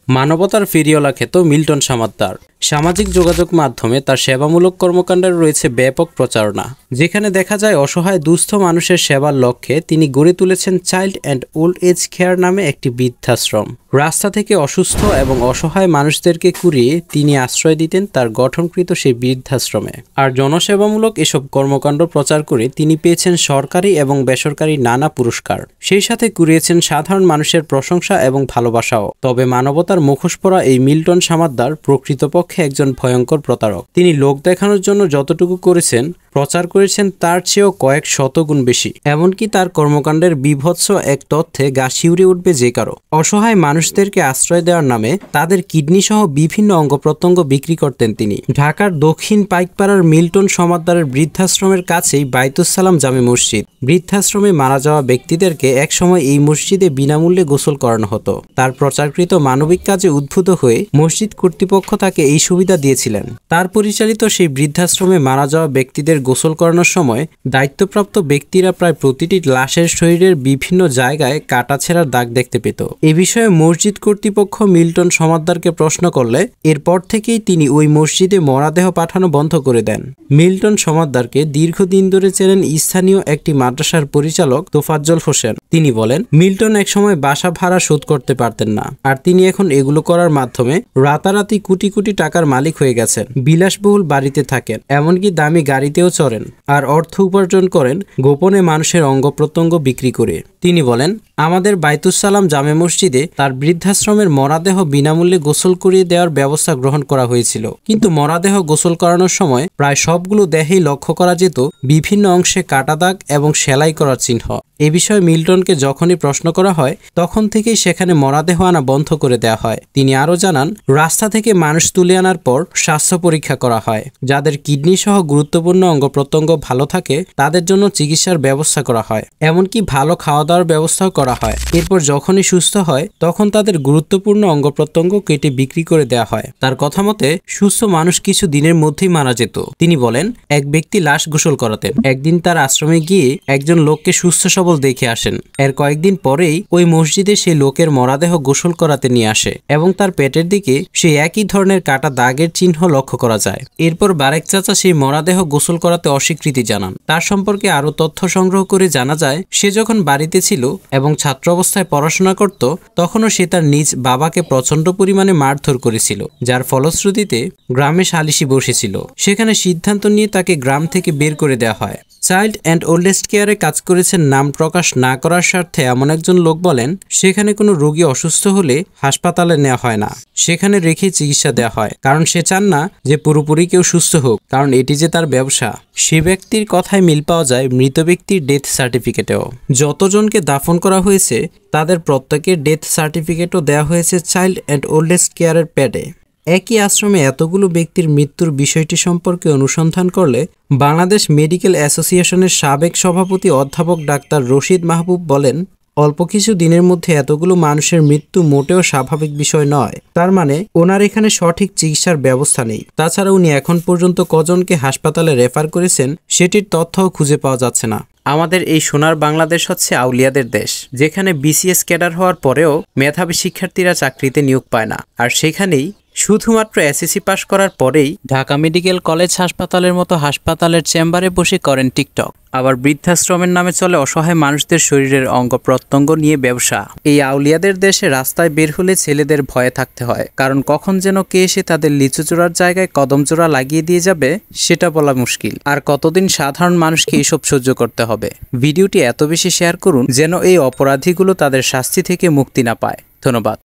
মানবতার ফেরিওয়ালা খ্যাত মিল্টন সামাদ্দার। সামাজিক যোগাযোগ মাধ্যমে তার সেবামূলক কর্মকাণ্ডের রয়েছে ব্যাপক প্রচারণা, যেখানে দেখা যায় অসহায় দুস্থ মানুষের সেবার লক্ষ্যে তিনি গড়ে তুলেছেন child and old age care নামে একটি বৃদ্ধাশ্রম। রাস্তা থেকে অসুস্থ এবং অসহায় মানুষদেরকে কুড়িয়ে তিনি আশ্রয় দিতেন তার গঠনকৃত সেই বৃদ্ধাশ্রমে। আর জনসেবামূলক এসব কর্মকাণ্ড প্রচার করে তিনি পেয়েছেন সরকারি এবং বেসরকারি নানা পুরস্কার, সেই সাথে কুড়িয়েছেন সাধারণ মানুষের প্রশংসা এবং ভালোবাসাও। তবে মানবতার মুখোশ পরা এই মিল্টন সামাদ্দার প্রকৃতপক্ষে একজন ভয়ঙ্কর প্রতারক। তিনি লোক দেখানোর জন্য যতটুকু করেছেন, প্রচার করেছেন তার চেয়েও কয়েক শতগুণ বেশি। এমনকি তার কর্মকাণ্ডের বীভৎস এক তথ্যে গা শিউরে উঠবে যে কারো। অসহায় মানুষদেরকে আশ্রয় দেওয়ার নামে তাদের কিডনি সহ বিভিন্ন অঙ্গ প্রত্যঙ্গ বিক্রি করতেন তিনি। ঢাকার দক্ষিণ পাইকপাড়ার মিল্টন সামাদ্দারের বৃদ্ধাশ্রমের কাছেই বাইতুস-সালাম জামে মসজিদ। বৃদ্ধাশ্রমে মারা যাওয়া ব্যক্তিদেরকে একসময় এই মসজিদে বিনামূল্যে গোসল করানো হতো। তার প্রচারকৃত মানবিক কাজে উদ্বুদ্ধ হয়ে মসজিদ কর্তৃপক্ষ তাকে এই সুবিধা দিয়েছিলেন। তার পরিচালিত সেই বৃদ্ধাশ্রমে মারা যাওয়া ব্যক্তিদের গোসল করানোর সময় দায়িত্বপ্রাপ্ত ব্যক্তিরা প্রায় প্রতিটি লাশের শরীরের বিভিন্ন জায়গায় কাটাছেঁড়ার দাগ দেখতে পেত। এ বিষয়ে মসজিদ কর্তৃপক্ষ মিল্টন সামাদ্দারকে প্রশ্ন করলে এরপর থেকেই তিনি ওই মসজিদে মরদেহ পাঠানো বন্ধ করে দেন। মিল্টন সামাদ্দারকে দীর্ঘদিন ধরে চেনেন স্থানীয় একটি মাদ্রাসার পরিচালক তোফাজ্জল হোসেন। তিনি বলেন, মিল্টন একসময় বাসা ভাড়া শোধ করতে পারতেন না, আর তিনি এখন এগুলো করার মাধ্যমে রাতারাতি কোটি কোটি টাকার মালিক হয়ে গেছেন। বিলাসবহুল বাড়িতে থাকেন, এমনকি দামি গাড়িতেও চড়েন, আর অর্থ উপার্জন করেন গোপনে মানুষের অঙ্গ প্রত্যঙ্গ বিক্রি করে। তিনি বলেন, আমাদের বাইতুস-সালাম জামে মসজিদে তার বৃদ্ধাশ্রমের মরাদেহ বিনামূল্যে গোসল করিয়ে দেওয়ার ব্যবস্থা গ্রহণ করা হয়েছিল, কিন্তু মরাদেহ গোসল করানোর সময় প্রায় সবগুলো দেহেই লক্ষ্য করা যেত বিভিন্ন অংশে কাটা দাগ এবং সেলাই করার চিহ্ন। এ বিষয়ে মিল্টনকে যখনই প্রশ্ন করা হয়, তখন থেকেই সেখানে মরাদেহ আনা বন্ধ করে দেওয়া হয়। তিনি আরও জানান, রাস্তা থেকে মানুষ তুলে আনার পর স্বাস্থ্য পরীক্ষা করা হয়। যাদের কিডনি সহ গুরুত্বপূর্ণ অঙ্গ প্রত্যঙ্গ ভালো থাকে তাদের জন্য চিকিৎসার ব্যবস্থা করা হয়, এমনকি ভালো খাওয়া দাওয়ার ব্যবস্থাও করা হয়। এরপর যখনই সুস্থ হয় তখন তাদের গুরুত্বপূর্ণ অঙ্গ প্রত্যঙ্গ কেটে বিক্রি করে দেওয়া হয়। তার কথা মতে সুস্থ মানুষ কিছু দিনের মধ্যেই মারা যেত। তিনি বলেন, এক ব্যক্তি লাশ গোসল করাতেন। একদিন তার আশ্রমে গিয়ে একজন লোককে সুস্থ সবল দেখে আসেন। এর কয়েকদিন পরেই ওই মসজিদে সেই লোকের মরাদেহ গোসল করাতে নিয়ে আসে এবং তার পেটের দিকে সেই একই ধরনের কাটা দাগের চিহ্ন লক্ষ্য করা যায়। এরপর বারেক চাচা সেই মরাদেহ গোসল করাতে অস্বীকৃতি জানান। তার সম্পর্কে আরো তথ্য সংগ্রহ করে জানা যায়, সে যখন বাড়িতে ছিল এবং ছাত্র অবস্থায় পড়াশোনা করত, তখনও সে তার নিজ বাবাকে প্রচন্ড পরিমাণে মারধর করেছিল, যার ফলশ্রুতিতে গ্রামে সালিশি বসেছিল। সেখানে সিদ্ধান্ত নিয়ে তাকে গ্রাম থেকে বের করে দেওয়া হয়। চাইল্ড অ্যান্ড ওল্ডেস্ট কেয়ারে কাজ করেছেন নাম প্রকাশ না করার স্বার্থে এমন একজন লোক বলেন, সেখানে কোনো রোগী অসুস্থ হলে হাসপাতালে নেওয়া হয় না, সেখানে রেখে চিকিৎসা দেওয়া হয়, কারণ সে চান না যে পুরোপুরি কেউ সুস্থ হোক, কারণ এটি যে তার ব্যবসা। সে ব্যক্তির কথায় মিল পাওয়া যায় মৃত ব্যক্তির ডেথ সার্টিফিকেটেও। যতজনকে দাফন করা হয়েছে তাদের প্রত্যেকের ডেথ সার্টিফিকেটও দেওয়া হয়েছে চাইল্ড অ্যান্ড ওল্ডেস্ট কেয়ারের প্যাডে। একই আশ্রমে এতগুলো ব্যক্তির মৃত্যুর বিষয়টি সম্পর্কে অনুসন্ধান করলে বাংলাদেশ মেডিকেল অ্যাসোসিয়েশনের সাবেক সভাপতি অধ্যাপক ডাক্তার রশিদ মাহবুব বলেন, অল্প কিছু দিনের মধ্যে এতগুলো মানুষের মৃত্যু মোটেও স্বাভাবিক বিষয় নয়। তার মানে ওনার এখানে সঠিক চিকিৎসার ব্যবস্থা নেই। তাছাড়া উনি এখন পর্যন্ত কজনকে হাসপাতালে রেফার করেছেন সেটির তথ্যও খুঁজে পাওয়া যাচ্ছে না। আমাদের এই সোনার বাংলাদেশ হচ্ছে আউলিয়াদের দেশ, যেখানে বিসিএস ক্যাডার হওয়ার পরেও মেধাবী শিক্ষার্থীরা চাকরিতে নিয়োগ পায় না, আর সেখানেই শুধুমাত্র এসএসসি পাশ করার পরেই ঢাকা মেডিকেল কলেজ হাসপাতালের মতো হাসপাতালের চেম্বারে বসে করেন টিকটক। আবার বৃদ্ধাশ্রমের নামে চলে অসহায় মানুষদের শরীরের অঙ্গ প্রত্যঙ্গ নিয়ে ব্যবসা। এই আউলিয়াদের দেশে রাস্তায় বের হলে ছেলেদের ভয়ে থাকতে হয়, কারণ কখন যেন কে এসে তাদের লিচু চূড়ার জায়গায় কদম চূড়া লাগিয়ে দিয়ে যাবে সেটা বলা মুশকিল। আর কতদিন সাধারণ মানুষকে এসব সহ্য করতে হবে। ভিডিওটি এত বেশি শেয়ার করুন যেন এই অপরাধীগুলো তাদের শাস্তি থেকে মুক্তি না পায়। ধন্যবাদ।